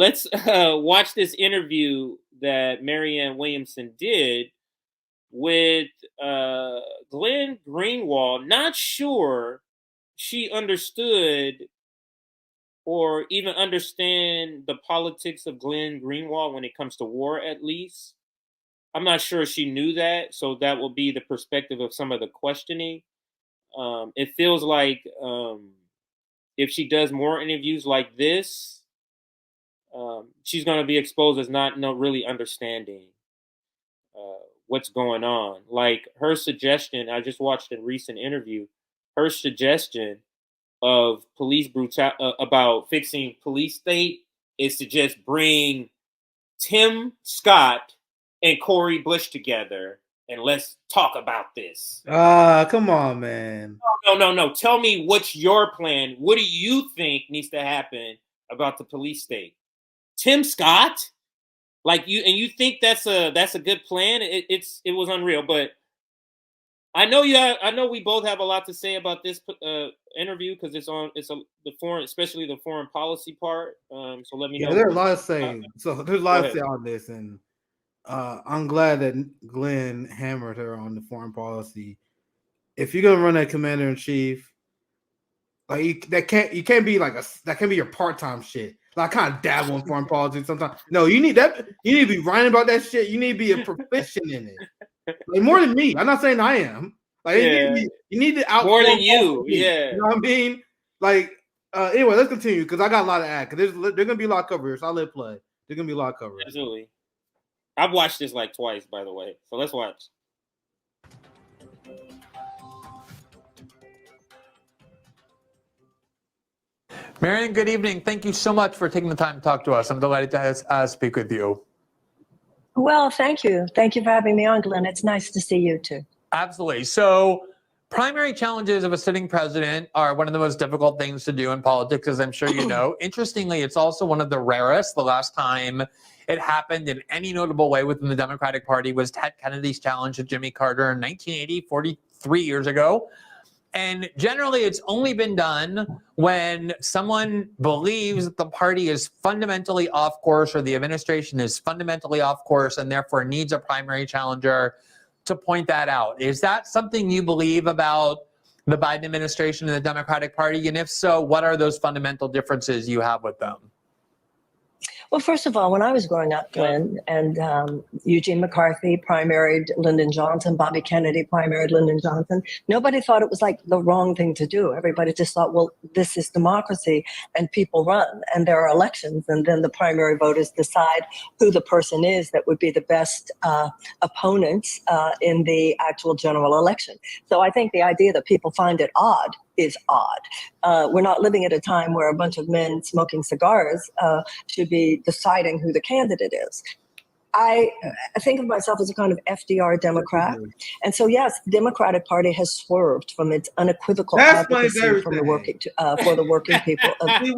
let's watch this interview that Marianne Williamson did with Glenn Greenwald. Not sure she understood or even understand the politics of Glenn Greenwald when it comes to war, at least. I'm not sure she knew that, so that will be the perspective of some of the questioning. It feels like if she does more interviews like this, she's going to be exposed as not really understanding what's going on. Like her suggestion, I just watched a recent interview. Her suggestion of police brutality about fixing police state is to just bring Tim Scott and Cori Bush together and let's talk about this. Come on, man. No. Tell me what's your plan. What do you think needs to happen about the police state? Tim Scott? Like you think that's a good plan? It was unreal, but I know we both have a lot to say about this interview because the foreign, especially the foreign policy part. So let me know. There's a lot to say. So there's a lot to say on this, and I'm glad that Glenn hammered her on the foreign policy. If you're gonna run that commander in chief, like you can't be like that can be your part-time shit. Like I kind of dabble in foreign politics sometimes. No, you need that. You need to be writing about that shit. You need to be a proficient in it. Like more than me. I'm not saying I am. Like you need to out more than you. Yeah. You know what I mean? Like anyway, let's continue because I got a lot to add. Because there's gonna be a lot of coverage. So I'll let play. There's gonna be a lot of coverage. Absolutely. I've watched this like twice, by the way. So let's watch. Marianne, good evening. Thank you so much for taking the time to talk to us. I'm delighted to speak with you. Well, thank you. Thank you for having me on, Glenn. It's nice to see you too. Absolutely. So primary challenges of a sitting president are one of the most difficult things to do in politics, as I'm sure you know. Interestingly, it's also one of the rarest. The last time it happened in any notable way within the Democratic Party was Ted Kennedy's challenge to Jimmy Carter in 1980, 43 years ago. And generally, it's only been done when someone believes that the party is fundamentally off course or the administration is fundamentally off course and therefore needs a primary challenger to point that out. Is that something you believe about the Biden administration and the Democratic Party? And if so, what are those fundamental differences you have with them? Well, first of all, when I was growing up, Glenn, and Eugene McCarthy primaried Lyndon Johnson, Bobby Kennedy primaried Lyndon Johnson, nobody thought it was like the wrong thing to do. Everybody just thought, well, this is democracy and people run and there are elections and then the primary voters decide who the person is that would be the best opponents in the actual general election. So I think the idea that people find it odd is odd. We're not living at a time where a bunch of men smoking cigars should be deciding who the candidate is. I think of myself as a kind of FDR Democrat. And so, yes, the Democratic Party has swerved from its unequivocal advocacy from the working for the working people. See,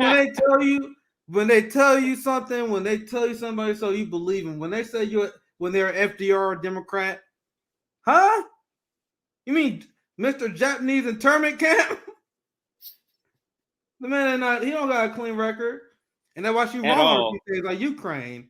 when they tell you somebody so you believe them. When they say when they're an FDR Democrat, huh? You mean Mr. Japanese internment camp? The man he don't got a clean record. And that's why she wrong when she says like Ukraine.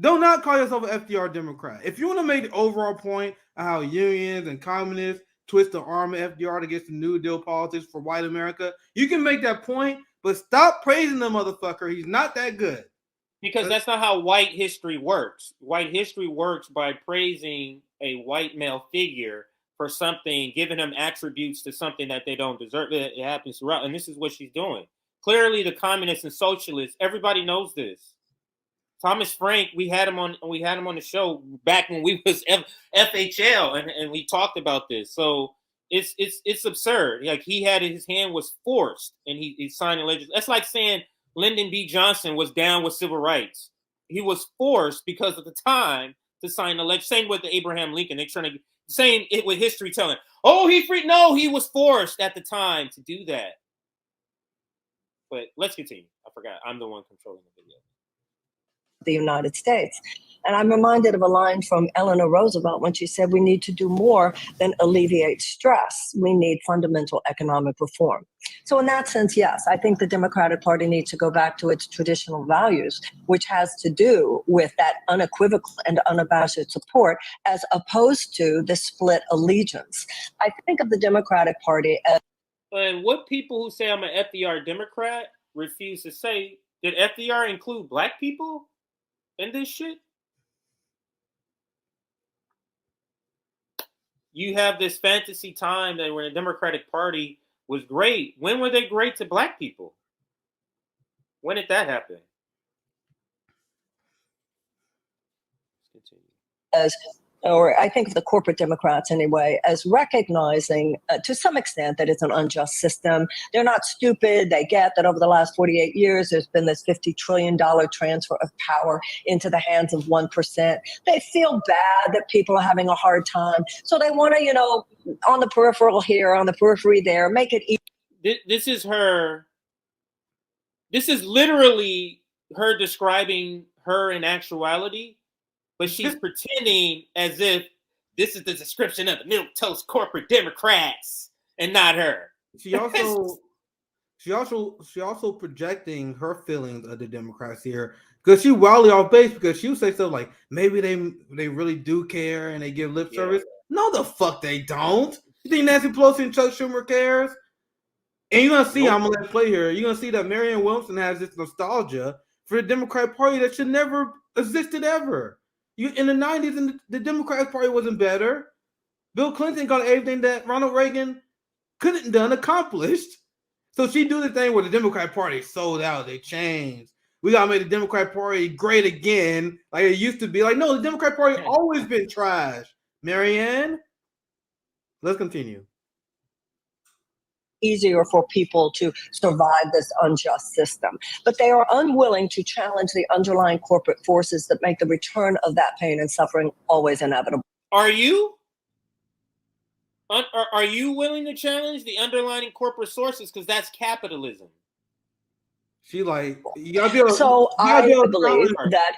Do not call yourself an FDR Democrat. If you want to make the overall point of how unions and communists twist the arm of FDR to get the New Deal politics for white America, you can make that point, but stop praising the motherfucker. He's not that good. Because that's not how white history works. White history works by praising a white male figure for something, giving them attributes to something that they don't deserve. It happens throughout, and this is what she's doing. Clearly, the communists and socialists, everybody knows this. Thomas Frank, we had him on the show back when we was FHL, and we talked about this. So it's absurd. Like his hand was forced, and he signed a legislation. That's like saying Lyndon B. Johnson was down with civil rights. He was forced because of the time to sign the legislation. Same with the Abraham Lincoln. They're trying to same it with history telling. Oh, he was forced at the time to do that. But let's continue. I forgot. I'm the one controlling the video. the United States. And I'm reminded of a line from Eleanor Roosevelt when she said, we need to do more than alleviate stress. We need fundamental economic reform. So in that sense, yes, I think the Democratic Party needs to go back to its traditional values, which has to do with that unequivocal and unabashed support as opposed to the split allegiance. I think of the Democratic Party as... And what people who say I'm an FDR Democrat refuse to say, did FDR include black people in this shit? You have this fantasy time that when the Democratic Party was great. When were they great to black people? When did that happen? Let's continue. Or I think of the corporate Democrats anyway, as recognizing to some extent that it's an unjust system. They're not stupid. They get that over the last 48 years, there's been this $50 trillion transfer of power into the hands of 1%. They feel bad that people are having a hard time. So they want to, on the peripheral here, on the periphery there, make it easy. This is her. This is literally her describing her in actuality. But she's pretending as if this is the description of the milquetoast corporate Democrats and not her. She also projecting her feelings of the Democrats here because she wildly off base because she'll say stuff like maybe they really do care and they give lip service. No, the fuck they don't. You think Nancy Pelosi and Chuck Schumer cares? And you're gonna see, I'm gonna let it play here. You're gonna see that Marianne Williamson has this nostalgia for the Democratic Party that should never existed ever. In the 90s, the Democratic Party wasn't better. Bill Clinton got everything that Ronald Reagan couldn't done accomplished. So she do the thing where the Democratic Party sold out. They changed. We got to make the Democratic Party great again like it used to be. Like, no, the Democratic Party always been trash. Marianne, let's continue. Easier for people to survive this unjust system. But they are unwilling to challenge the underlying corporate forces that make the return of that pain and suffering always inevitable. Are you? Are you willing to challenge the underlying corporate sources? Because that's capitalism. She like, you gotta be able, so I believe that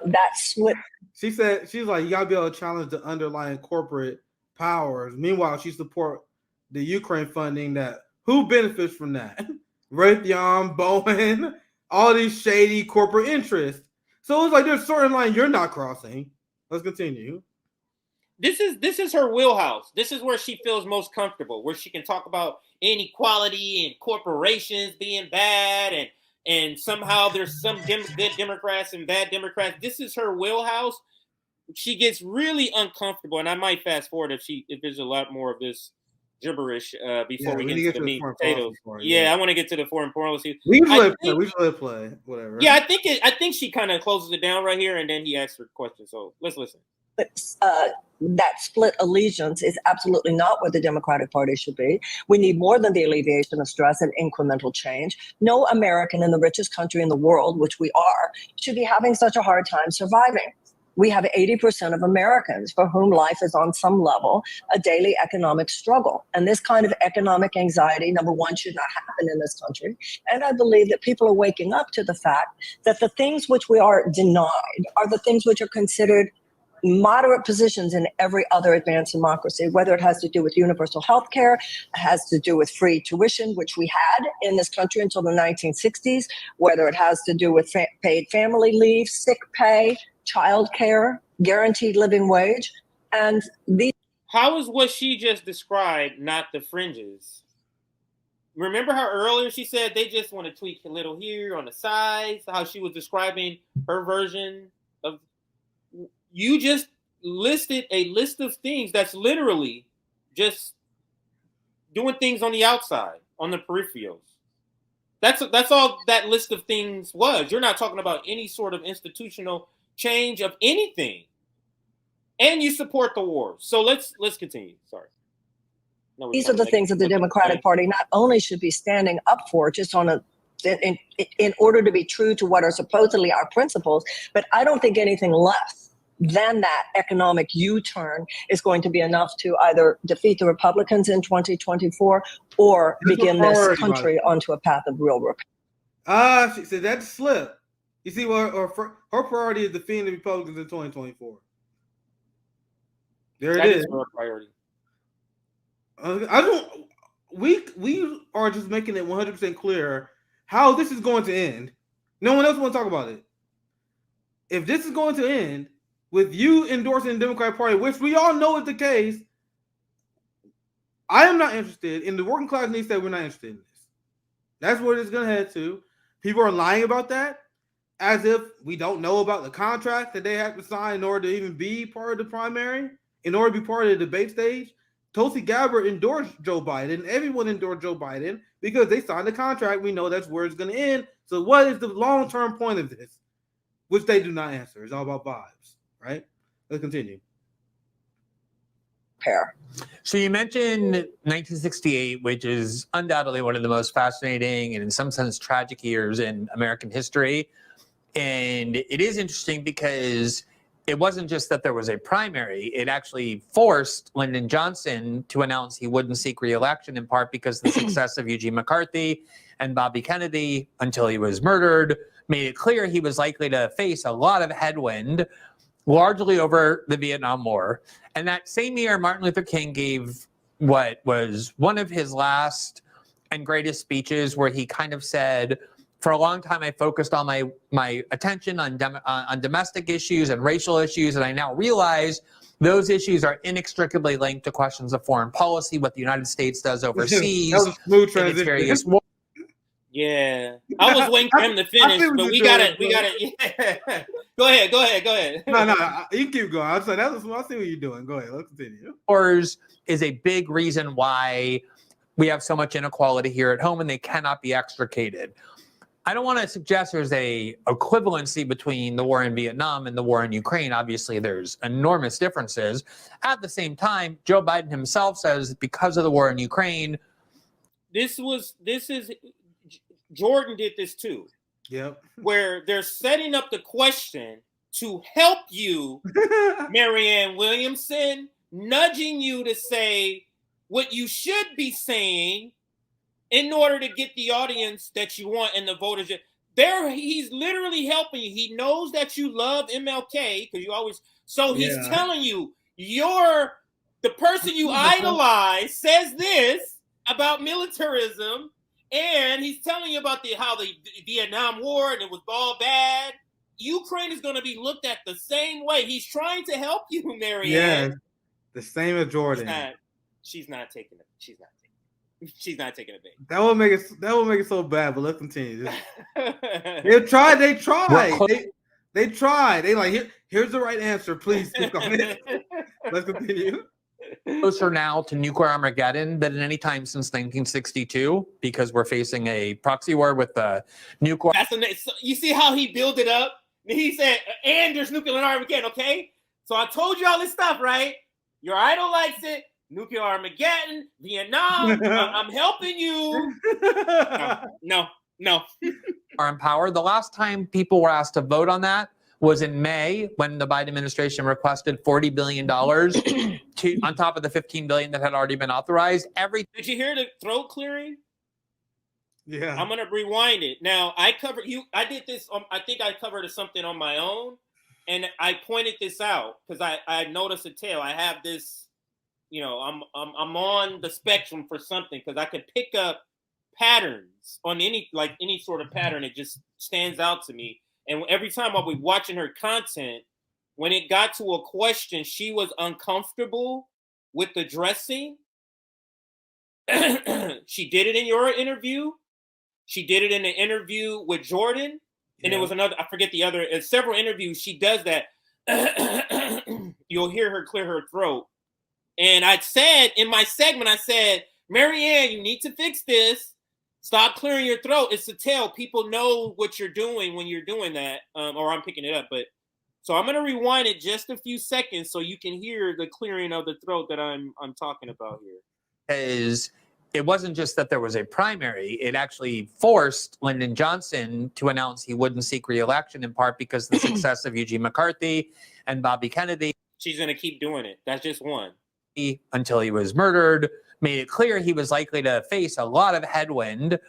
that split. She said, she's like, you gotta be able to challenge the underlying corporate powers. Meanwhile, she support the Ukraine funding that who benefits from that? Raytheon, Boeing, all these shady corporate interests. So it's like there's a certain line you're not crossing. Let's continue. This is her wheelhouse. This is where she feels most comfortable, where she can talk about inequality and corporations being bad and somehow there's some good Democrats and bad Democrats. This is her wheelhouse. She gets really uncomfortable, and I might fast forward if there's a lot more of this gibberish before we get to the meat and potatoes. I want to get to the foreign policy. We usually play whatever. Yeah, I think she kind of closes it down right here, and then he asks her questions. So let's listen. But that split allegiance is absolutely not where the Democratic Party should be. We need more than the alleviation of stress and incremental change. No American in the richest country in the world, which we are, should be having such a hard time surviving. We have 80% of Americans for whom life is on some level a daily economic struggle. And this kind of economic anxiety, number one, should not happen in this country. And I believe that people are waking up to the fact that the things which we are denied are the things which are considered moderate positions in every other advanced democracy, whether it has to do with universal health care, has to do with free tuition, which we had in this country until the 1960s, whether it has to do with paid family leave, sick pay, child care, guaranteed living wage. And these. How is what she just described not the fringes? Remember how earlier she said they just want to tweak a little here on the sides, how she was describing her version of. You just listed a list of things that's literally just doing things on the outside, on the peripherals. That's all that list of things was. You're not talking about any sort of institutional change of anything. And you support the war. So let's continue. Sorry. No, these are the things that the Democratic Party not only should be standing up for just on in order to be true to what are supposedly our principles, but I don't think anything less than that economic U-turn is going to be enough to either defeat the Republicans in 2024 or begin this country onto a path of real repair. She said that slip. You see what her priority is defeating the Republicans in 2024. There it is. Her priority. We are just making it 100% clear how this is going to end. No one else want to talk about it. If this is going to end with you endorsing the Democratic Party, which we all know is the case, I am not interested. And the working class needs to say we're not interested in this. That's where it's going to head to. People are lying about that as if we don't know about the contract that they have to sign in order to even be part of the primary, in order to be part of the debate stage. Tulsi Gabbard endorsed Joe Biden. Everyone endorsed Joe Biden because they signed the contract. We know that's where it's going to end. So what is the long-term point of this? Which they do not answer. It's all about vibes, right? Let's continue. So you mentioned 1968, which is undoubtedly one of the most fascinating and in some sense tragic years in American history. And it is interesting because it wasn't just that there was a primary, it actually forced Lyndon Johnson to announce he wouldn't seek re-election, in part because of the success of Eugene McCarthy and Bobby Kennedy, until he was murdered, made it clear he was likely to face a lot of headwind, largely over the Vietnam War. And that same year, Martin Luther King gave what was one of his last and greatest speeches, where he kind of said, for a long time, I focused all my attention on domestic issues and racial issues, and I now realize those issues are inextricably linked to questions of foreign policy, what the United States does overseas. That was a smooth transition. Yeah, I was waiting for him to finish, but we got it. Yeah. Go ahead. No, you keep going. I see what you're doing. Go ahead. Let's continue. Wars is a big reason why we have so much inequality here at home, and they cannot be extricated. I don't want to suggest there's a equivalency between the war in Vietnam and the war in Ukraine. Obviously, there's enormous differences. At the same time, Joe Biden himself says because of the war in Ukraine, Jordan did this too. Yep. Where they're setting up the question to help you, Marianne Williamson, nudging you to say what you should be saying in order to get the audience that you want and the voters. He's literally helping you. He knows that you love MLK because you always. So he's telling you, the person you idolize says this about militarism. And he's telling you about how the Vietnam War and it was all bad. Ukraine is going to be looked at the same way. He's trying to help you, Marianne. Yeah, the same as Jordan. She's not taking it. She's not taking it big. That will make it so bad. But let's continue. They tried. They tried. They like here's the right answer. Please click on it. Let's continue. Closer now to nuclear Armageddon than at any time since 1962, because we're facing a proxy war with the nuclear. You see how he built it up? He said, and there's nuclear Armageddon, okay? So I told you all this stuff, right? Your idol likes it. Nuclear Armageddon, Vietnam, I'm helping you. No. Are empowered. The last time people were asked to vote on that was in May, when the Biden administration requested $40 billion on top of the $15 billion that had already been authorized. Did you hear the throat clearing? Yeah. I'm gonna rewind it. Now I did this. I think I covered something on my own, and I pointed this out because I noticed a tail. I have this. I'm on the spectrum for something because I could pick up patterns on any sort of pattern. It just stands out to me. And every time I'll be watching her content, when it got to a question she was uncomfortable with addressing, she did it in your interview. She did it in the interview with Jordan. And it was another, I forget the other, several interviews. She does that. You'll hear her clear her throat. And I said in my segment, Marianne, you need to fix this. Stop clearing your throat. It's to tell people know what you're doing when you're doing that, or I'm picking it up. But so I'm going to rewind it just a few seconds so you can hear the clearing of the throat that I'm talking about here. It wasn't just that there was a primary. It actually forced Lyndon Johnson to announce he wouldn't seek re-election, in part because of the success of Eugene McCarthy and Bobby Kennedy. She's going to keep doing it. That's just one. Until he was murdered, made it clear he was likely to face a lot of headwind,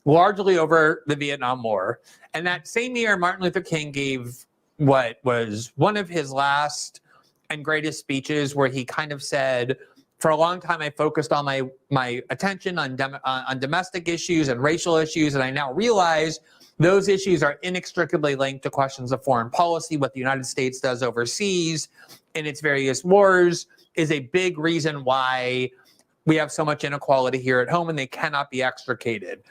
largely over the Vietnam War. And that same year, Martin Luther King gave what was one of his last and greatest speeches, where he kind of said, for a long time, I focused on my attention on domestic issues and racial issues, and I now realize those issues are inextricably linked to questions of foreign policy. What the United States does overseas in its various wars is a big reason why we have so much inequality here at home, and they cannot be extricated.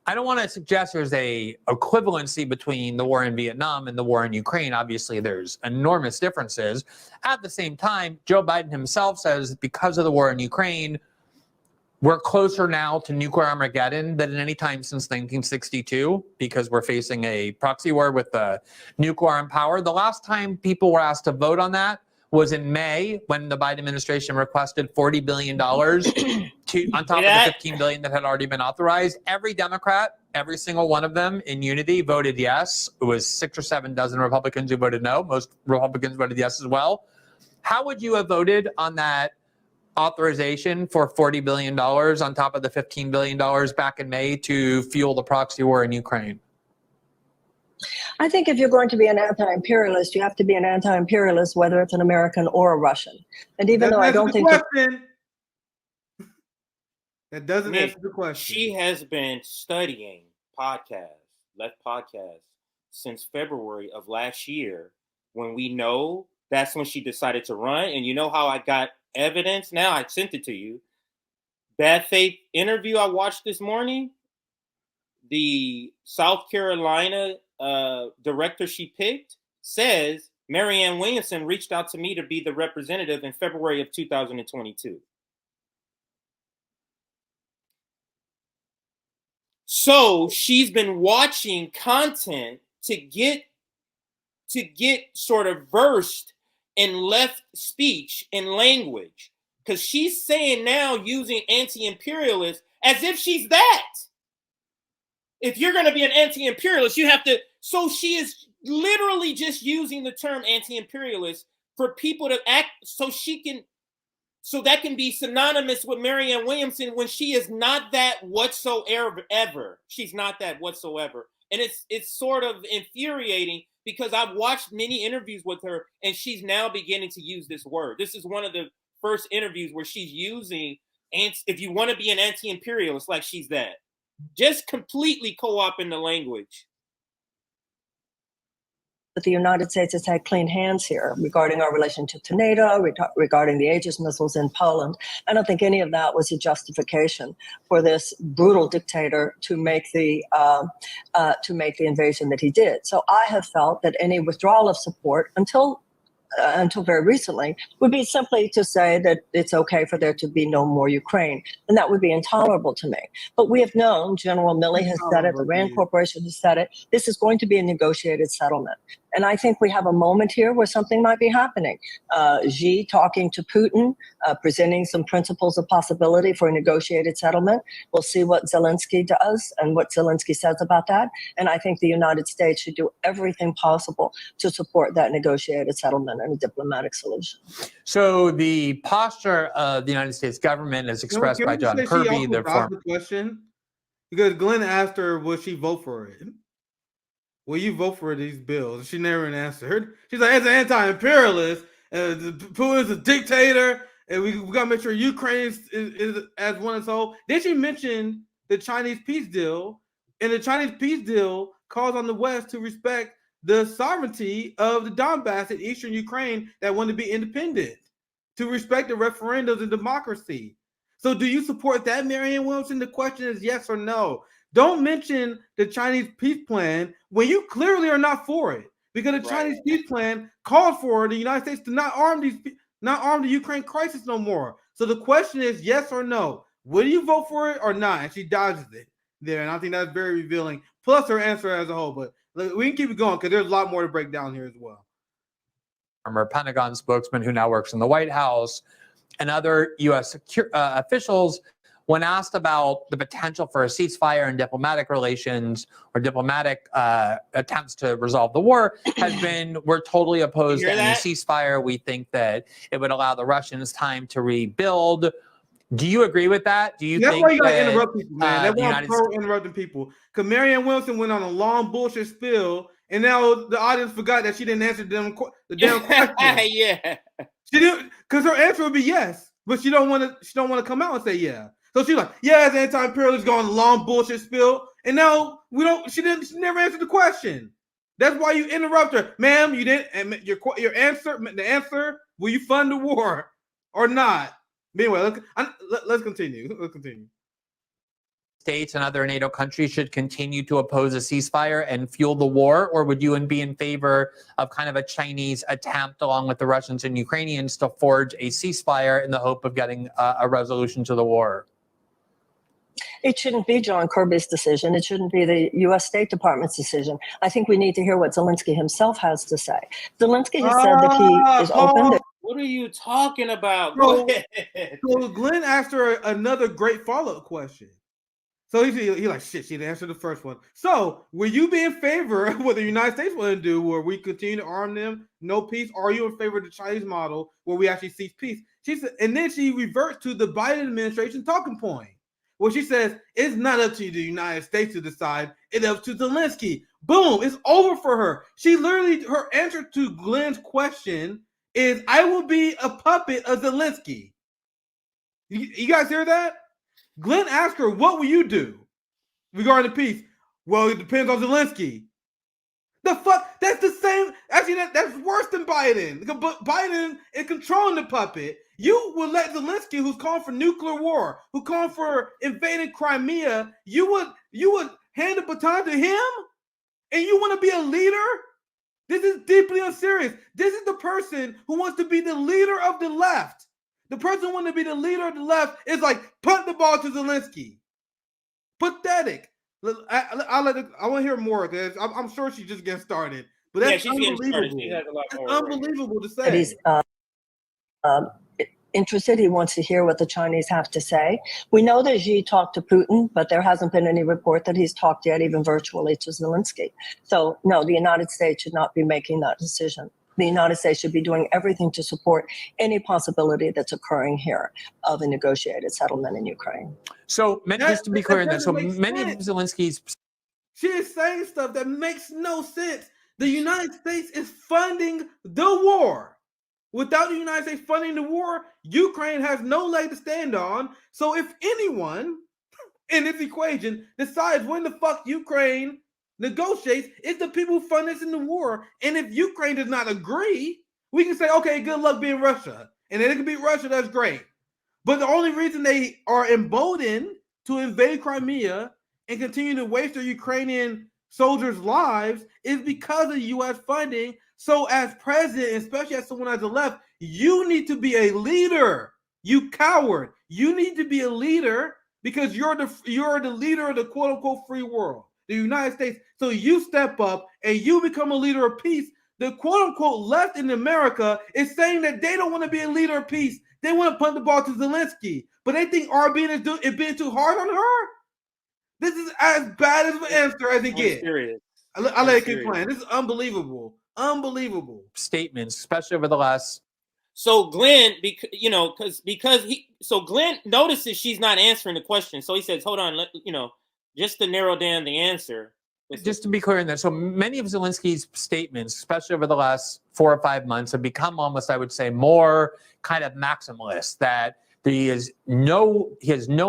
I don't want to suggest there's a equivalency between the war in Vietnam and the war in Ukraine. Obviously, there's enormous differences. At the same time, Joe Biden himself says because of the war in Ukraine, we're closer now to nuclear Armageddon than at any time since 1962, because we're facing a proxy war with the nuclear armed power. The last time people were asked to vote on that was in May, when the Biden administration requested $40 billion on top of the $15 billion that had already been authorized. Every Democrat, every single one of them in unity voted yes. It was 6 or 7 dozen Republicans who voted no. Most Republicans voted yes as well. How would you have voted on that authorization for $40 billion on top of the $15 billion back in May to fuel the proxy war in Ukraine? I think if you're going to be an anti-imperialist, you have to be an anti-imperialist, whether it's an American or a Russian. And even though I don't think that doesn't answer the question. She has been studying left podcasts since February of last year, when we know that's when she decided to run. And you know how I got evidence? Now I sent it to you. Bad Faith interview I watched this morning. The South Carolina director she picked says Marianne Williamson reached out to me to be the representative in February of 2022. So she's been watching content to get sort of versed in left speech and language, because she's saying now, using anti-imperialist as if she's that. If you're going to be an anti-imperialist, you have to. So she is literally just using the term anti-imperialist for people to act so that can be synonymous with Marianne Williamson, when she is not that whatsoever. She's not that whatsoever. And it's sort of infuriating, because I've watched many interviews with her, and she's now beginning to use this word. This is one of the first interviews where she's using, if you want to be an anti-imperialist, like she's that. Just completely co-opting the language. But the United States has had clean hands here regarding our relationship to NATO, regarding the Aegis missiles in Poland. I don't think any of that was a justification for this brutal dictator to make the invasion that he did. So I have felt that any withdrawal of support until very recently would be simply to say that it's okay for there to be no more Ukraine. And that would be intolerable to me. But we have known, General Milley has said it, the RAND Corporation has said it, this is going to be a negotiated settlement. And I think we have a moment here where something might be happening. Xi talking to Putin, presenting some principles of possibility for a negotiated settlement. We'll see what Zelensky does and what Zelensky says about that. And I think the United States should do everything possible to support that negotiated settlement and a diplomatic solution. So the posture of the United States government, as expressed by John Kirby, the question, because Glenn asked her, will she vote for it? Will you vote for these bills? She never answered. She's like, as an anti-imperialist, Putin's a dictator, and we got to make sure Ukraine is as one as whole. Then she mentioned the Chinese peace deal, and the Chinese peace deal calls on the West to respect the sovereignty of the Donbass in eastern Ukraine that want to be independent, to respect the referendums and democracy. So do you support that, Marianne Williamson? The question is yes or no. Don't mention the Chinese peace plan when you clearly are not for it, because the Chinese peace plan called for the United States to not arm the Ukraine crisis no more. So the question is yes or no. Will you vote for it or not? And she dodges it there, and I think that's very revealing. Plus her answer as a whole, but we can keep it going because there's a lot more to break down here as well. Former Pentagon spokesman who now works in the White House and other U.S. officials, when asked about the potential for a ceasefire and diplomatic relations or diplomatic attempts to resolve the war, has been, we're totally opposed to any ceasefire. We think that it would allow the Russians time to rebuild. Do you agree with that? Do you That's think why you gotta that, interrupt people, man. That's why I'm United pro interrupting people. Because Marianne Williamson went on a long bullshit spill, and now the audience forgot that she didn't answer the damn question. Yeah. She didn't, because her answer would be yes, but she don't want to. She don't want to come out and say yeah. So she's like, yeah, as anti-imperialist, going on a long bullshit spill, and now we don't. She didn't. She never answered the question. That's why you interrupt her, ma'am. You didn't. And your answer, the answer, will you fund the war or not? Anyway, let's continue. Let's continue. States and other NATO countries should continue to oppose a ceasefire and fuel the war, or would you be in favor of kind of a Chinese attempt, along with the Russians and Ukrainians, to forge a ceasefire in the hope of getting a resolution to the war? It shouldn't be John Kirby's decision. It shouldn't be the U.S. State Department's decision. I think we need to hear what Zelensky himself has to say. Zelensky has said that he is open. What are you talking about? So, Go ahead. So Glenn asked her another great follow-up question. So he's like, shit, she didn't answer the first one. So will you be in favor of what the United States want to do, where we continue to arm them, no peace? Or are you in favor of the Chinese model, where we actually seek peace? She said, and then she reverts to the Biden administration talking point, where she says, it's not up to the United States to decide, it's up to Zelensky. Boom, it's over for her. She literally, her answer to Glenn's question is, I will be a puppet of Zelensky. You guys hear that? Glenn asked her, what will you do regarding the peace? Well, it depends on Zelensky. The fuck? That's the same. Actually, that's worse than Biden. But Biden is controlling the puppet. You would let Zelensky, who's calling for nuclear war, who calling for invading Crimea, you would hand the baton to him? And you want to be a leader? This is deeply unserious. This is the person who wants to be the leader of the left. The person who wants to be the leader of the left is like, punt the ball to Zelensky. Pathetic. I want to hear more, because I'm sure she's just getting started. But that's unbelievable. She has a lot that's more unbelievable to say. And he's interested. He wants to hear what the Chinese have to say. We know that Xi talked to Putin, but there hasn't been any report that he's talked yet, even virtually, to Zelensky. So no, the United States should not be making that decision. The United States should be doing everything to support any possibility that's occurring here of a negotiated settlement in Ukraine. So, just to be clear, then, so many of Zelensky's... She is saying stuff that makes no sense. The United States is funding the war. Without the United States funding the war, Ukraine has no leg to stand on. So if anyone in this equation decides when the fuck Ukraine negotiates, it's the people who fund this in the war. And if Ukraine does not agree, we can say, okay, good luck being Russia. And if they can beat Russia, that's great. But the only reason they are emboldened to invade Crimea and continue to waste their Ukrainian soldiers' lives is because of U.S. funding. So as president, especially as someone as the left, you need to be a leader. You coward. You need to be a leader because you're the leader of the quote unquote free world, the United States. So you step up and you become a leader of peace. The quote unquote left in America is saying that they don't want to be a leader of peace. They want to punt the ball to Zelensky, but they think RBN is being too hard on her. This is as bad as an answer as it gets. I'll let it keep playing. This is unbelievable. Unbelievable statements, especially over the last. So Glenn, so Glenn notices she's not answering the question. So he says, "Hold on, just to narrow down the answer." Just to be clear in that, so many of Zelensky's statements, especially over the last 4 or 5 months, have become almost, I would say, more kind of maximalist. That he has no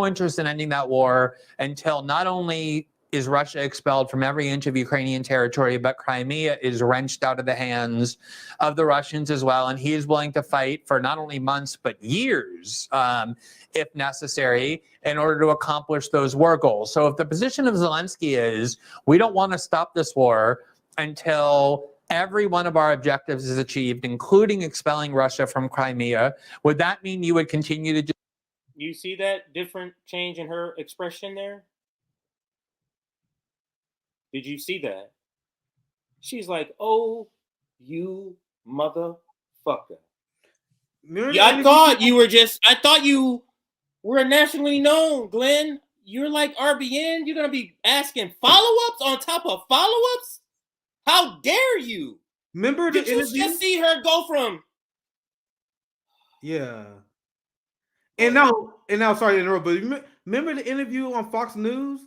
interest in ending that war until not only is Russia expelled from every inch of Ukrainian territory, but Crimea is wrenched out of the hands of the Russians as well. And he is willing to fight for not only months, but years, if necessary, in order to accomplish those war goals. So if the position of Zelensky is, we don't want to stop this war until every one of our objectives is achieved, including expelling Russia from Crimea, would that mean you would continue to... You see that different change in her expression there? Did you see that? She's like, "Oh, you motherfucker." Yeah, I thought you were nationally known, Glenn. You're like RBN. You're going to be asking follow-ups on top of follow-ups? How dare you? Remember Did you just see her go from... Yeah. And now, and now sorry to interrupt, but remember the interview on Fox News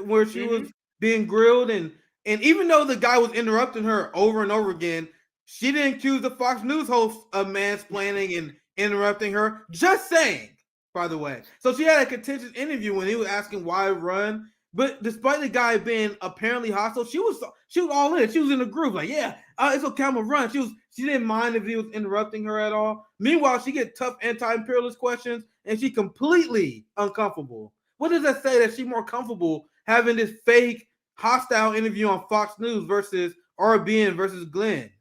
where she was being grilled, and even though the guy was interrupting her over and over again, she didn't accuse the Fox News host of mansplaining and interrupting her. Just saying, by the way. So she had a contentious interview when he was asking why run. But despite the guy being apparently hostile, she was all in. She was in the group, like, yeah, it's okay, I'm gonna run. She didn't mind if he was interrupting her at all. Meanwhile, she get tough anti-imperialist questions, and she completely uncomfortable. What does that say that she's more comfortable having this fake hostile interview on Fox News versus RBN versus Glenn?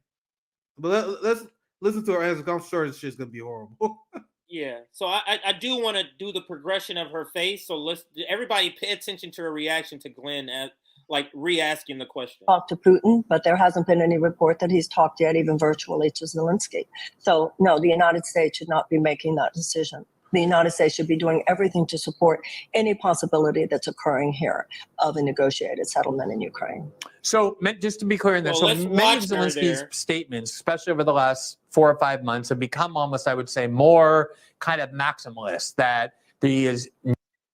But let's listen to her answer. I'm sure this shit's gonna be horrible. Yeah, so I do want to do the progression of her face. So everybody pay attention to her reaction to Glenn at like re-asking the question. Talked to Putin, but there hasn't been any report that he's talked yet, even virtually, to Zelensky. So no, the United States should not be making that decision. The United States should be doing everything to support any possibility that's occurring here of a negotiated settlement in Ukraine. So just to be clear in this, so many of Zelensky's statements, especially over the last 4 or 5 months, have become almost, I would say, more kind of maximalist, that he is.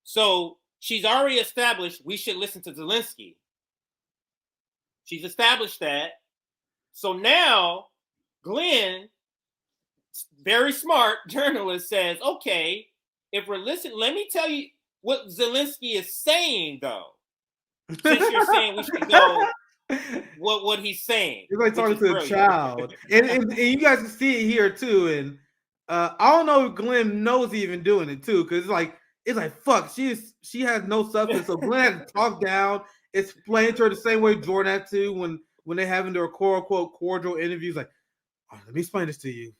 So she's already established we should listen to Zelensky. She's established that. So now Glenn, very smart journalist, says, okay, if we're listening, let me tell you what Zelensky is saying, though. Since you're saying we should go, what he's saying. He's like talking to a child. and you guys can see it here, too. And I don't know if Glenn knows he's even doing it, too, because it's like, fuck, she has no substance. So Glenn had to talk down, explain to her the same way Jordan had to when they're having their quote-unquote cordial interviews. Like, oh, let me explain this to you.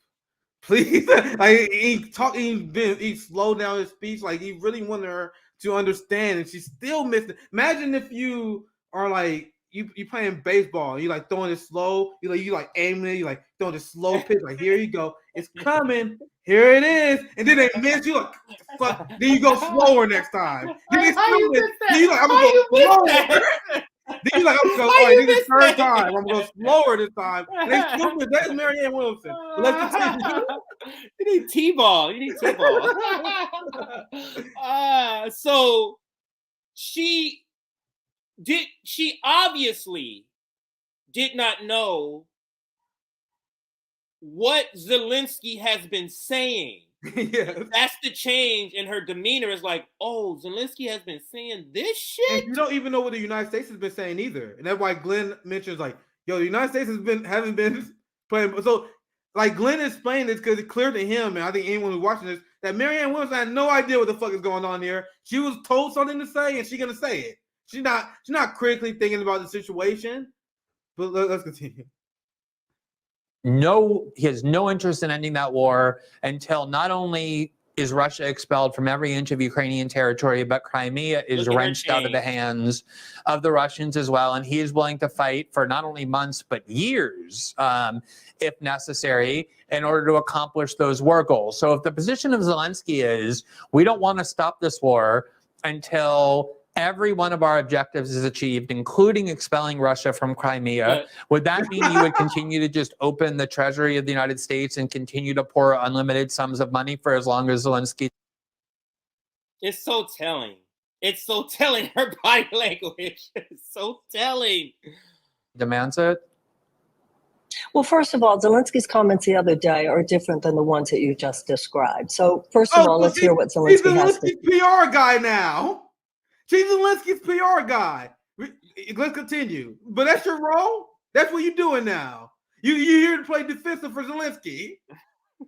Please, like he slowed down his speech, like he really wanted her to understand, and she still missed it. Imagine if you are like you playing baseball, you like throwing it slow, you like aiming it, you like throwing a slow pitch, like here you go, it's coming, here it is, and then they miss you, like fuck. Then you go slower next time. Then they still miss. Then you like I'm gonna go slower. Then you like I'm gonna go. All right, this is the third time. I'm gonna go slower this time. And they still miss. That's Marianne Williamson. But let's continue. You need T-ball. You need T-ball. So she obviously did not know what Zelensky has been saying. Yes. That's the change in her demeanor. Is like, oh, Zelensky has been saying this shit. And you don't even know what the United States has been saying either. And that's why Glenn mentions like, yo, the United States hasn't been playing. So like Glenn explained this because it's clear to him, and I think anyone who's watching this, that Marianne Williamson had no idea what the fuck is going on here. She was told something to say, and she's gonna say it. She's not critically thinking about the situation. But let's continue. No, he has no interest in ending that war until not only is Russia expelled from every inch of Ukrainian territory, but Crimea is wrenched out of the hands of the Russians as well. And he is willing to fight for not only months, but years, if necessary, in order to accomplish those war goals. So if the position of Zelensky is, we don't want to stop this war until every one of our objectives is achieved, including expelling Russia from Crimea, would that mean you would continue to just open the treasury of the United States and continue to pour unlimited sums of money for as long as Zelensky? It's so telling. It's so telling, her body language. It's so telling. Demands it? Well, first of all, Zelensky's comments the other day are different than the ones that you just described. So first of all, let's hear what Zelensky has to say. He's Zelensky's PR guy now. She's Zelensky's PR guy. Let's continue. But that's your role? That's what you're doing now. You're here to play defensive for Zelensky.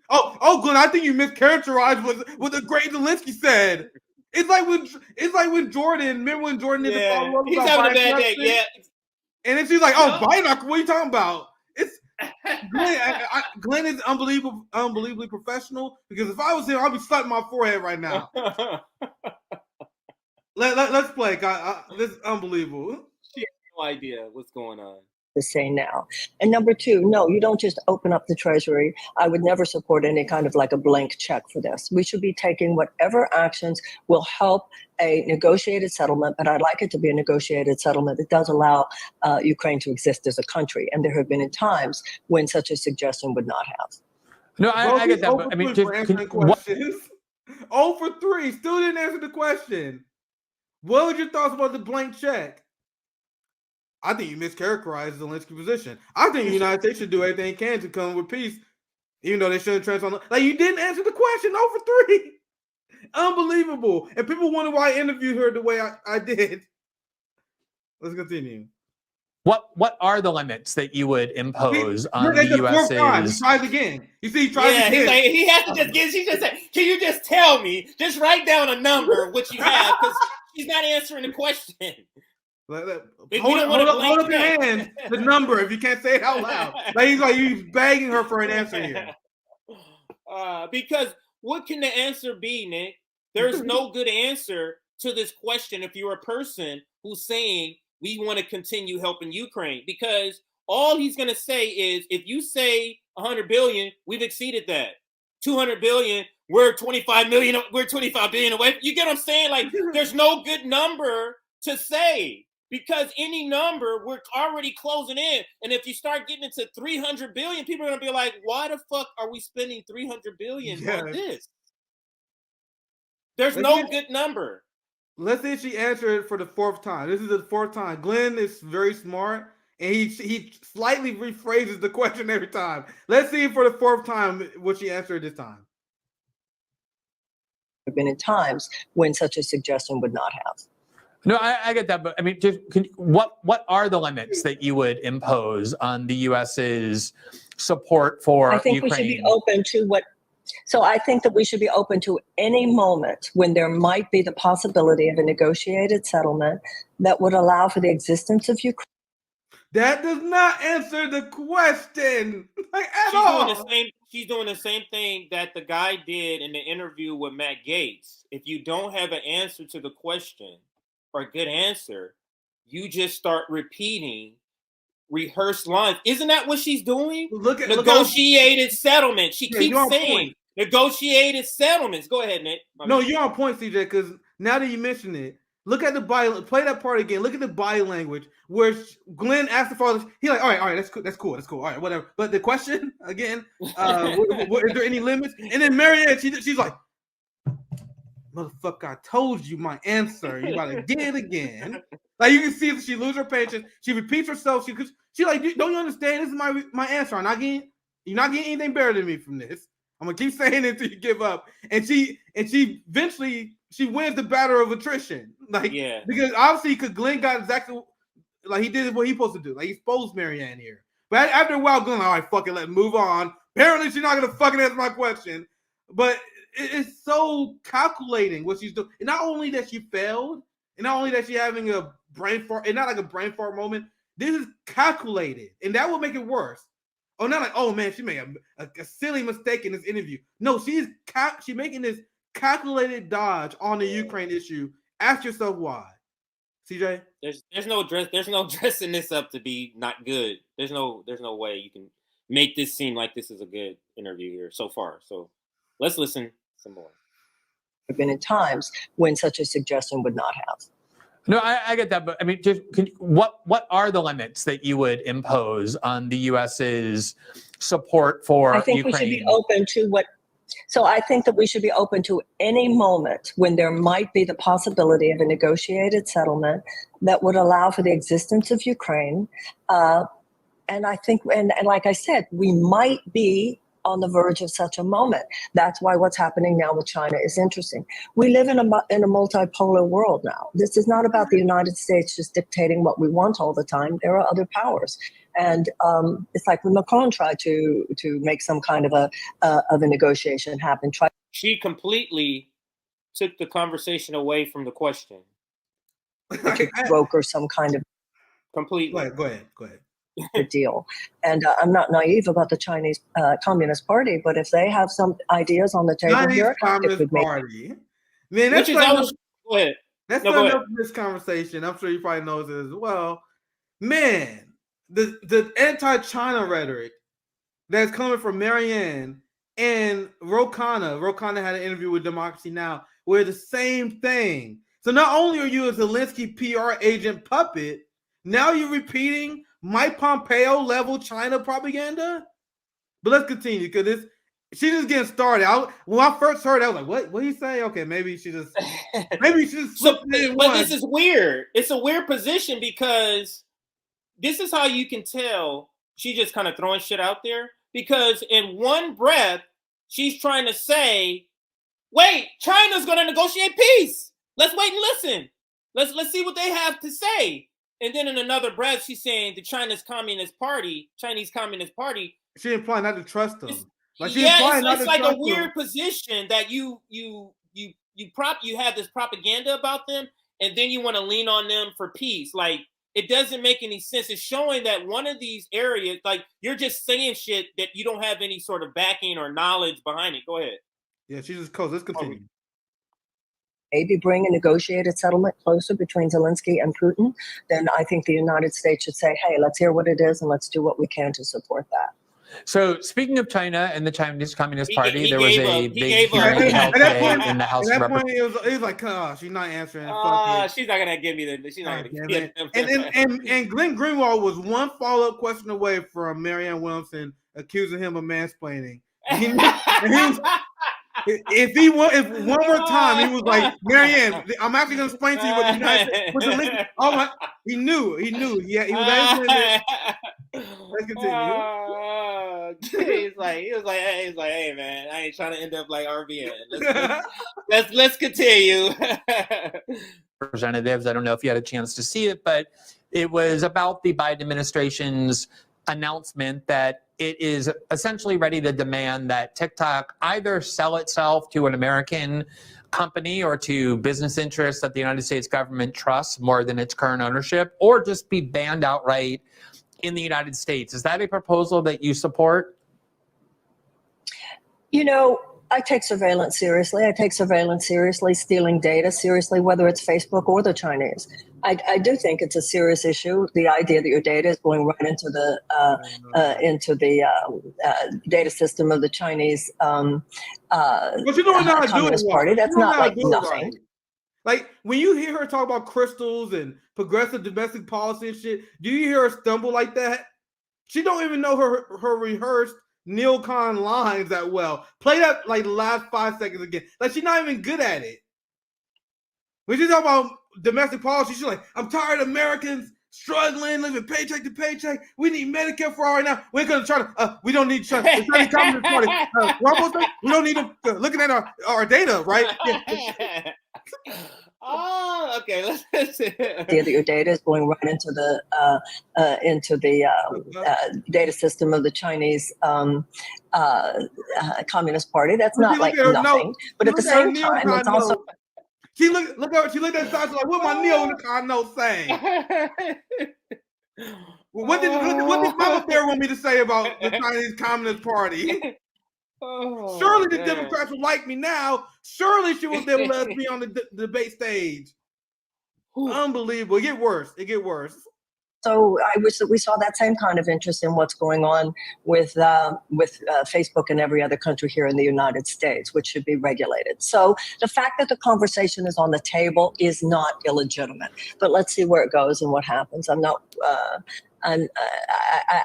Oh, Glenn, I think you mischaracterized what the great Zelensky said. It's like when Jordan, remember when Jordan did the follow-up? He's having a bad day, yeah. And then she's like, oh, Biden, what are you talking about? It's Glenn is unbelievably professional, because if I was him, I'd be slapping my forehead right now. Let's play. This is unbelievable. She has no idea what's going on. To say now. And number two, no, you don't just open up the treasury. I would never support any kind of like a blank check for this. We should be taking whatever actions will help a negotiated settlement, but I'd like it to be a negotiated settlement that does allow Ukraine to exist as a country. And there have been times when such a suggestion would not have. No, I get that. But, I mean, 0 for 3. Still didn't answer the question. What were your thoughts about the blank check? I think you mischaracterized the Zelensky position. I think the United States should do everything it can to come with peace, even though they shouldn't transfer. Like, you didn't answer the question. 0 for 3. Unbelievable. And people wonder why I interviewed her the way I did. Let's continue. What are the limits that you would impose on the U.S.'s? He tries again. You see, he tries again. He's like, he has to just get. She just said, "Can you just tell me? Just write down a number, which you have, because she's not answering the question." Hold up your hand. The number, if you can't say it out loud. He's begging her for an answer here. Because what can the answer be, Nick? There's no good answer to this question if you're a person who's saying we want to continue helping Ukraine, because all he's going to say is, if you say 100 billion, we've exceeded that. 200 billion, we're 25 million, we're 25 billion away. You get what I'm saying? Like, there's no good number to say, because any number, we're already closing in. And if you start getting into 300 billion, people are going to be like, why the fuck are we spending 300 billion on this? There's no good number. Let's say she answered for the 4th time. This is the 4th time. Glenn is very smart, and he slightly rephrases the question every time. Let's see for the 4th time what she answered this time. There have been in times when such a suggestion would not have. No, I get that, but I mean, what are the limits that you would impose on the U.S.'s support for Ukraine? I think we should be open to what. So I think that we should be open to any moment when there might be the possibility of a negotiated settlement that would allow for the existence of Ukraine. That does not answer the question at all. She's doing the same thing that the guy did in the interview with Matt Gaetz. If you don't have an answer to the question or a good answer, you just start repeating rehearsed lines. Isn't that what she's doing? Negotiated settlement. She keeps saying negotiated settlements. Go ahead, Nick. No, you're on point, CJ, because now that you mention it, look at the body. Play that part again. Look at the body language where Glenn asked the father. He's like, all right, that's cool. All right, whatever. But the question again, is there any limits? And then Marianne, she's like, motherfucker, I told you my answer. You about to get it again. Like, you can see if she loses her patience. She repeats herself. She like, don't you understand? This is my answer. You're not getting anything better than me from this. I'm gonna keep saying it until you give up. And she eventually wins the battle of attrition. Because obviously, because Glenn got exactly like he did what he's supposed to do. Like, he exposed Marianne here. But after a while, Glenn, all right, fuck it, let's move on. Apparently, she's not gonna fucking answer my question. But it's so calculating what she's doing. And not only that she failed, and not only that she's having a brain fart, and not like a brain fart moment. This is calculated, and that will make it worse. Oh, not like, oh man, she made a silly mistake in this interview. No, she's making this calculated dodge on the Ukraine issue. Ask yourself why, CJ. There's no dressing this up to be not good. There's no way you can make this seem like this is a good interview here so far. So let's listen some more. There have been in times when such a suggestion would not have. No, I get that, but I mean, what are the limits that you would impose on the U.S.'s support for Ukraine? I think we should be open to what. So I think that we should be open to any moment when there might be the possibility of a negotiated settlement that would allow for the existence of Ukraine. And I think, and like I said, we might be on the verge of such a moment. That's why what's happening now with China is interesting. We live in a multipolar world now. This is not about the United States just dictating what we want all the time. There are other powers. And it's like when Macron tried to make some kind of a negotiation happen. She completely took the conversation away from the question. To broker some kind of completely. Go ahead. The deal. And I'm not naive about the Chinese Communist Party, but if they have some ideas on the table Chinese Communist Party. Man, that's go ahead. That's not enough for this conversation. I'm sure you probably know this as well. Man, the anti-China rhetoric that's coming from Marianne and Ro Khanna had an interview with Democracy Now! Where the same thing. So not only are you a Zelensky PR agent puppet, now you're repeating Mike Pompeo level China propaganda. But let's continue, because She's just getting started. When I first heard it, I was like, what do you say? Okay, maybe she just so, but this is weird. It's a weird position because this is how you can tell she's just kind of throwing shit out there, because in one breath she's trying to say, wait, China's going to negotiate peace. Let's wait and listen. Let's see what they have to say. And then in another breath, she's saying the Chinese Communist Party. She implied not to trust them. It's like a weird position that you have this propaganda about them, and then you want to lean on them for peace. Like, it doesn't make any sense. It's showing that one of these areas, like, you're just saying shit that you don't have any sort of backing or knowledge behind it. Go ahead. Yeah, she's just close. Let's continue. Maybe bring a negotiated settlement closer between Zelensky and Putin, then I think the United States should say, hey, let's hear what it is and let's do what we can to support that. So, speaking of China and the Chinese Communist Party, there was a big hearing held today in the House of Representatives. He was like, she's not answering. She's not gonna give me the. She's not gonna give me. And Glenn Greenwald was one follow-up question away from Marianne Williamson accusing him of mansplaining. If one more time he was like, Marianne, I'm actually gonna explain to you what the United States. Oh my! He knew. Yeah, he was answering. Let's continue. He was like, hey man, I ain't trying to end up like RBN. Let's continue. Representatives, I don't know if you had a chance to see it, but it was about the Biden administration's announcement that it is essentially ready to demand that TikTok either sell itself to an American company or to business interests that the United States government trusts more than its current ownership, or just be banned outright in the United States. Is that a proposal that you support? You know, I take surveillance seriously. I take surveillance seriously, stealing data seriously, whether it's Facebook or the Chinese. I do think it's a serious issue. The idea that your data is going right into the data system of the Chinese Communist Party. That's not like nothing. Right. Like, when you hear her talk about crystals and progressive domestic policy and shit, do you hear her stumble like that? She don't even know her rehearsed neocon lines that well. Play that like the last 5 seconds again. Like, she's not even good at it. When she talk about domestic policy, she's like, I'm tired of Americans struggling, living paycheck to paycheck. We need Medicare for all right now. We're gonna try to. We don't need to. The Chinese Communist Party. We don't need them looking at our data, right? Yeah. Oh, okay. Let's see. That your data is going right into the data system of the Chinese Communist Party. That's not like nothing. But at the same time, it's also. She looked at side like, what my neocon note saying? What did Mama Bear want me to say about the Chinese Communist Party? Surely the Democrats would like me now. Surely she will be able to let us be on the debate stage. Unbelievable. It get worse. So I wish that we saw that same kind of interest in what's going on with Facebook and every other country here in the United States, which should be regulated. So the fact that the conversation is on the table is not illegitimate. But let's see where it goes and what happens.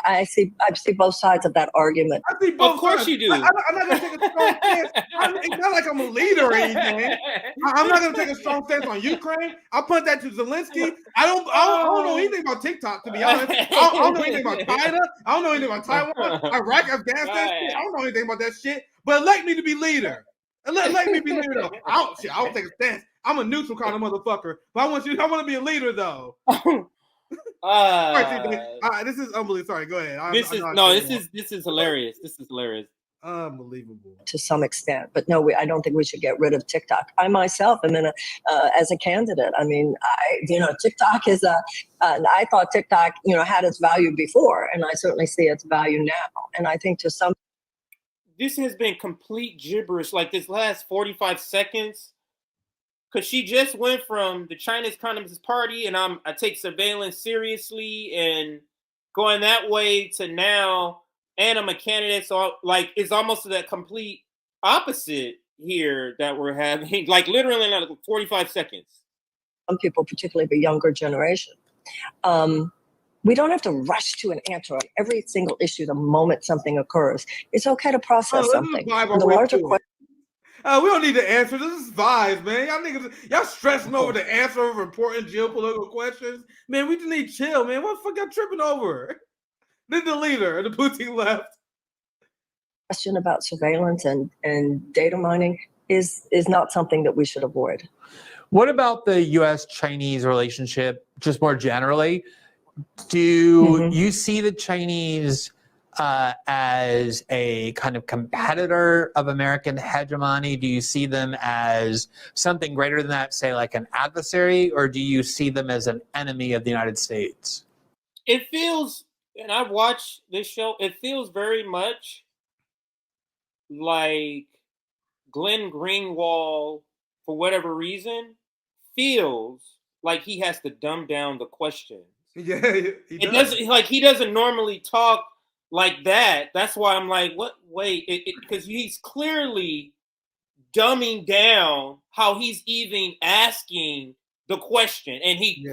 I see both sides of that argument. Of course you do. I'm not going to take a strong stance. It's not like I'm a leader or anything. I'm not going to take a strong stance on Ukraine. I'll put that to Zelensky. I don't know anything about TikTok, to be honest. I don't know anything about China. I don't know anything about Taiwan, Iraq, Afghanistan. I don't know anything about that shit. But elect me to be leader. Let me be leader, though. I'll take a stance. I'm a neutral kind of motherfucker. But I want to be a leader, though. This is unbelievable. Sorry, go ahead. This is hilarious. This is hilarious. Unbelievable. To some extent, but no, I don't think we should get rid of TikTok. I myself am as a candidate. I mean, TikTok is I thought TikTok, had its value before, and I certainly see its value now. And I think this has been complete gibberish. Like this last 45 seconds. Because she just went from the Chinese Communist Party and I take surveillance seriously and going that way to now, and I'm a candidate. So like it's almost the complete opposite here that we're having, like literally in like 45 seconds. Some people, particularly the younger generation, We don't have to rush to an answer on every single issue the moment something occurs. It's okay to process something. The larger question. We don't need the answer. This is vibes, man. Y'all niggas, y'all stressing over the answer of important geopolitical questions. Man, we just need chill, man. What the fuck y'all tripping over? Then the leader, the Putin left. Question about surveillance and data mining is not something that we should avoid. What about the U.S.-Chinese relationship, just more generally? Do you see the Chinese as a kind of competitor of American hegemony? Do you see them as something greater than that, say like an adversary, or do you see them as an enemy of the United States? It feels, and I've watched this show, it feels very much like Glenn Greenwald, for whatever reason, feels like he has to dumb down the questions. Yeah, it doesn't, like, he doesn't normally talk like that. That's why I'm like, what? Wait, because he's clearly dumbing down how he's even asking the question, and he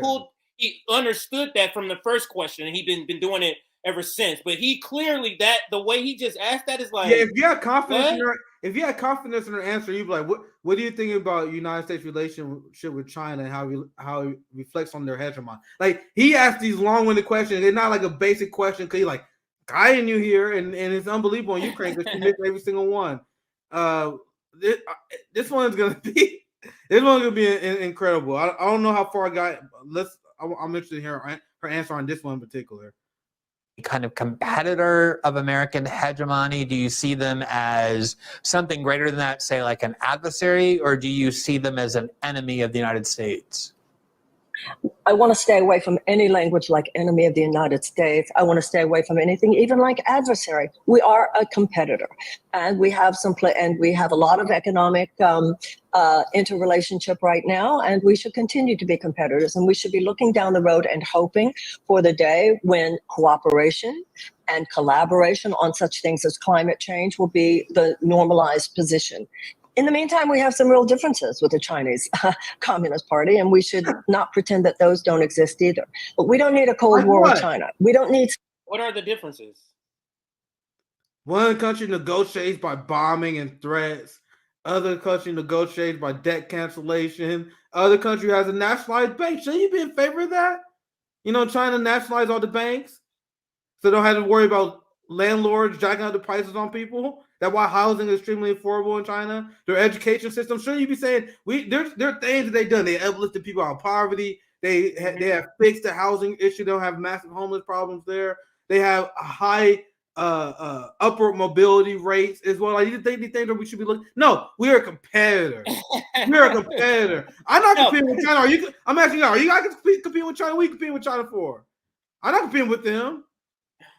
understood that from the first question, and he's been doing it ever since. But he clearly, that the way he just asked that is like, if you had confidence in her answer, you'd be like, what do you think about United States relationship with China and how it reflects on their hegemony? Like, he asked these long-winded questions. They're not like a basic question because he's like guiding you here, and it's unbelievable in Ukraine because she missed every single one. This one's gonna be incredible. I don't know how far I got. I'm interested in her answer on this one in particular. Kind of competitor of American hegemony? Do you see them as something greater than that, say like an adversary, or do you see them as an enemy of the United States? I want to stay away from any language like enemy of the United States. I want to stay away from anything even like adversary. We are a competitor, and we have we have a lot of economic interrelationship right now, and we should continue to be competitors, and we should be looking down the road and hoping for the day when cooperation and collaboration on such things as climate change will be the normalized position. In the meantime, we have some real differences with the Chinese Communist Party, and we should not pretend that those don't exist either. But we don't need a Cold War with China. We don't need. What are the differences? One country negotiates by bombing and threats. Other country negotiates by debt cancellation. Other country has a nationalized bank. Shouldn't you be in favor of that? You know, China nationalized all the banks, so they don't have to worry about landlords jacking up the prices on people. That's why housing is extremely affordable in China. Their education system. Shouldn't you be saying there are things that they've done? They uplifted people out of poverty. They have fixed the housing issue. They don't have massive homeless problems there. They have a high upward mobility rates as well. Like, you think that we should be looking? No, we are a competitor. We're a competitor. I'm not competing with China. I'm asking you, are you guys competing with China? What are you competing with China for? I'm not competing with them.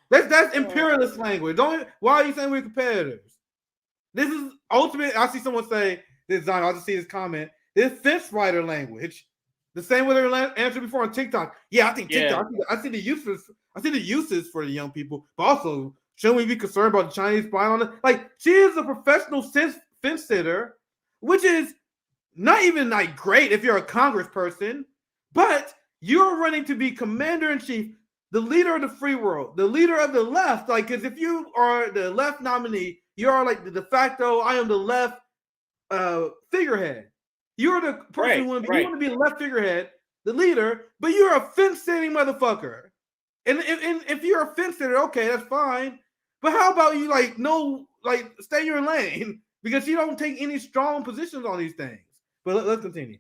That's imperialist language. Why are you saying we're competitors? This is ultimate. I see someone say this. I'll just see this comment. This fence rider language. The same way they answered before on TikTok. Yeah, I think TikTok. Yeah. I see the uses for the young people, but also shouldn't we be concerned about the Chinese spying on it? Like, she is a professional fence sitter, which is not even like great if you're a congressperson, but you're running to be commander-in-chief, the leader of the free world, the leader of the left. Like, because if you are the left nominee, you are like the de facto, I am the left figurehead. You're the person who you want to be the left figurehead, the leader, but you're a fence-sitting motherfucker. And if you're a fence sitter, okay, that's fine. But how about you stay in your lane, because you don't take any strong positions on these things. But let's continue.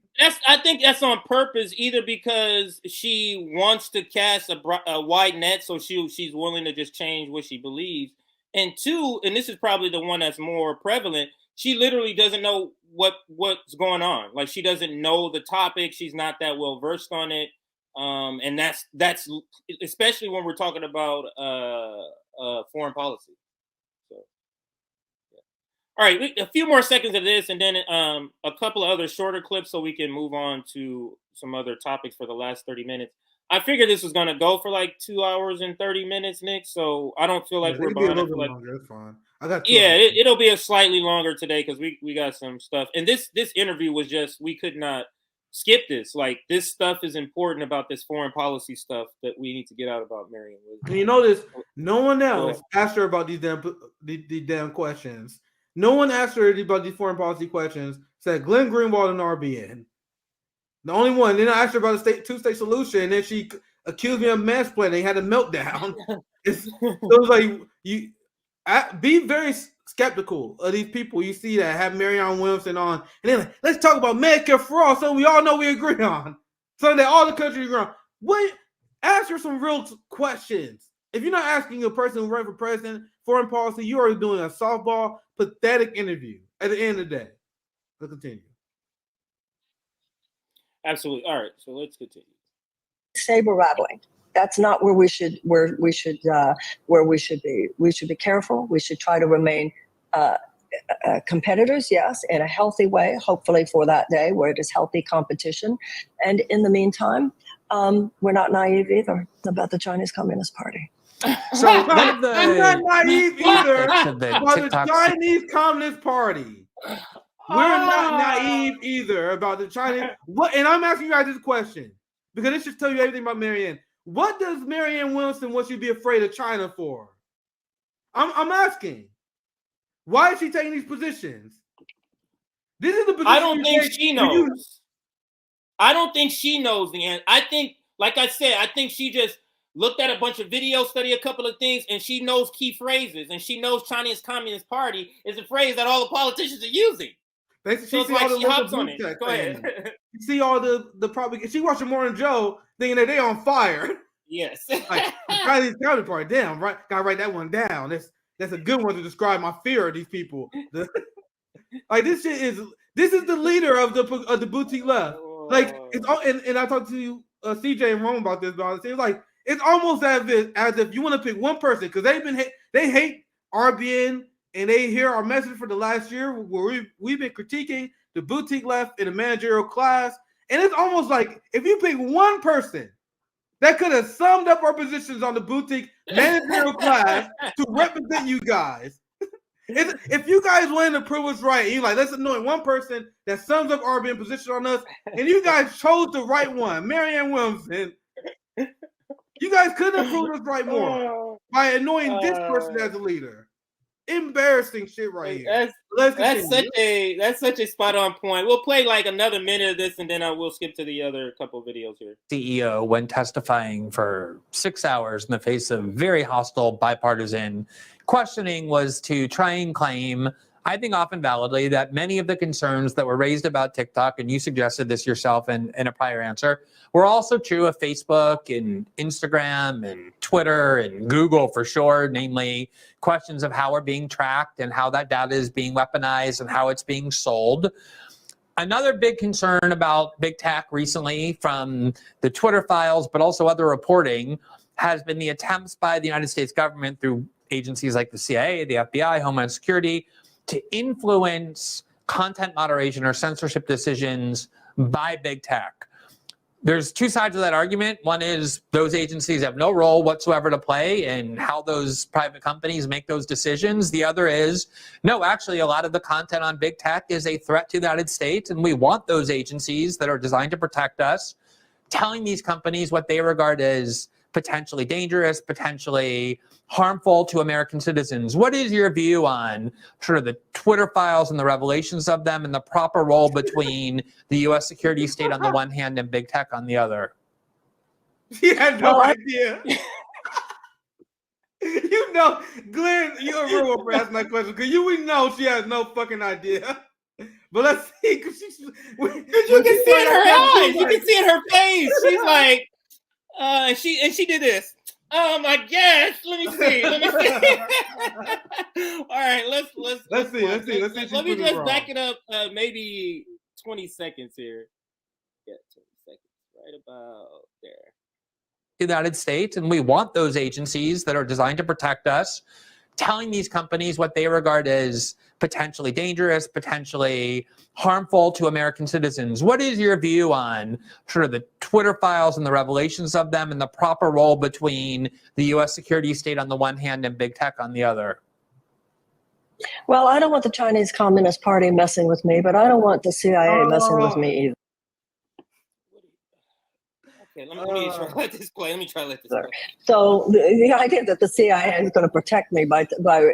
I think that's on purpose, either because she wants to cast a wide net, so she's willing to just change what she believes. And two, and this is probably the one that's more prevalent, she literally doesn't know what's going on. Like, she doesn't know the topic. She's not that well versed on it. And that's especially when we're talking about foreign policy. So, yeah. All right, a few more seconds of this, and then a couple of other shorter clips so we can move on to some other topics for the last 30 minutes. I figured this was going to go for like 2 hours and 30 minutes, Nick. So I don't feel like we're behind. Longer. That's fine. I got it'll be a slightly longer today because we got some stuff. And this interview was just, we could not skip this. Like, this stuff is important about this foreign policy stuff that we need to get out about Marianne Williamson. And you notice no one else asked her about these damn questions. No one asked her about these foreign policy questions. Said Glenn Greenwald and RBN. The only one. Then I asked her about a two-state solution, and then she accused me of mansplaining. Had a meltdown. So it was like be very skeptical of these people you see that have Marianne Williamson on, and then like, let's talk about Medicare for all, so we all know we agree on, something that all the country agree on. What? Ask her some real questions. If you're not asking a person who ran for president, foreign policy, you are doing a softball, pathetic interview. At the end of the day, let's continue. Absolutely. All right, so let's continue. Saber rattling. That's not where we should be. We should be careful. We should try to remain competitors, yes, in a healthy way, hopefully for that day where it is healthy competition. And in the meantime, we're not naive either about the Chinese Communist Party. So I'm not naive either about the Chinese Communist Party. We're not naive either about the Chinese. What? And I'm asking you guys this question because this should tell you everything about Marianne. What does Marianne Williamson want you to be afraid of China for? I'm asking. Why is she taking these positions? This is the position. I don't think she knows. I don't think she knows the answer. I think, like I said, I think she just looked at a bunch of videos, studied a couple of things, and she knows key phrases. And she knows Chinese Communist Party is a phrase that all the politicians are using. So it's like she hops on it. Go ahead. You see all the propaganda. She watching Morning Joe thinking that they on fire. Yes. Like Chinese Communist Party. Damn, right. Gotta write that one down. That's a good one to describe my fear of these people. Like this is the leader of the boutique left. Like it's all, and I talked to CJ and Rome about this. But it's like it's almost as if you want to pick one person because they hate RBN. And they hear our message for the last year where we've been critiquing the boutique left in the managerial class. And it's almost like if you pick one person that could have summed up our positions on the boutique managerial class to represent you guys. If you guys win the privilege right, and you're like, let's anoint one person that sums up RBN position on us, and you guys chose the right one, Marianne Williamson. You guys couldn't have proved us right more by anointing this person as a leader. Embarrassing shit right here. That's such a spot on point. We'll play like another minute of this and then we'll skip to the other couple videos here. CEO, when testifying for 6 hours in the face of very hostile bipartisan questioning, was to try and claim, I think often validly, that many of the concerns that were raised about TikTok, and you suggested this yourself in a prior answer, were also true of Facebook and Instagram and Twitter and Google for sure, namely questions of how we're being tracked and how that data is being weaponized and how it's being sold. Another big concern about big tech recently from the Twitter files, but also other reporting, has been the attempts by the United States government through agencies like the CIA, the FBI, Homeland Security, to influence content moderation or censorship decisions by big tech. There's two sides of that argument. One is those agencies have no role whatsoever to play in how those private companies make those decisions. The other is, no, actually, a lot of the content on big tech is a threat to the United States, and we want those agencies that are designed to protect us telling these companies what they regard as potentially dangerous, potentially harmful to American citizens. What is your view on sort of the Twitter files and the revelations of them and the proper role between the U.S. security state on the one hand and big tech on the other? He had no idea. You know, Glenn, you're a real one for asking that question because we know she has no fucking idea. But let's see, because you can see in her eyes, you can see in her face. She's like, she did this. I guess. Let me see. All right, let's see. Let me just back it up maybe 20 seconds here. Yeah, 20 seconds. Right about there. The United States, and we want those agencies that are designed to protect us telling these companies what they regard as potentially dangerous, potentially harmful to American citizens. What is your view on sort of the Twitter files and the revelations of them and the proper role between the U.S. security state on the one hand and big tech on the other? Well, I don't want the Chinese Communist Party messing with me, but I don't want the CIA messing with me either. Okay, let me try to let this play. Let me try to let this play. So the idea that the CIA is going to protect me by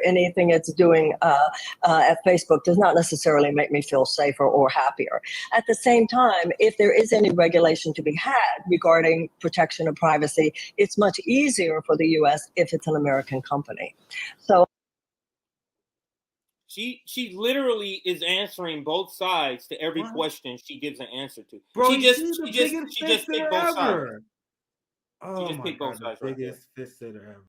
anything it's doing at Facebook does not necessarily make me feel safer or happier. At the same time, if there is any regulation to be had regarding protection of privacy, it's much easier for the U.S. if it's an American company. So she literally is answering both sides to every question she gives an answer to. Bro, she just picked both sides. Oh my God, the biggest fist sitter ever.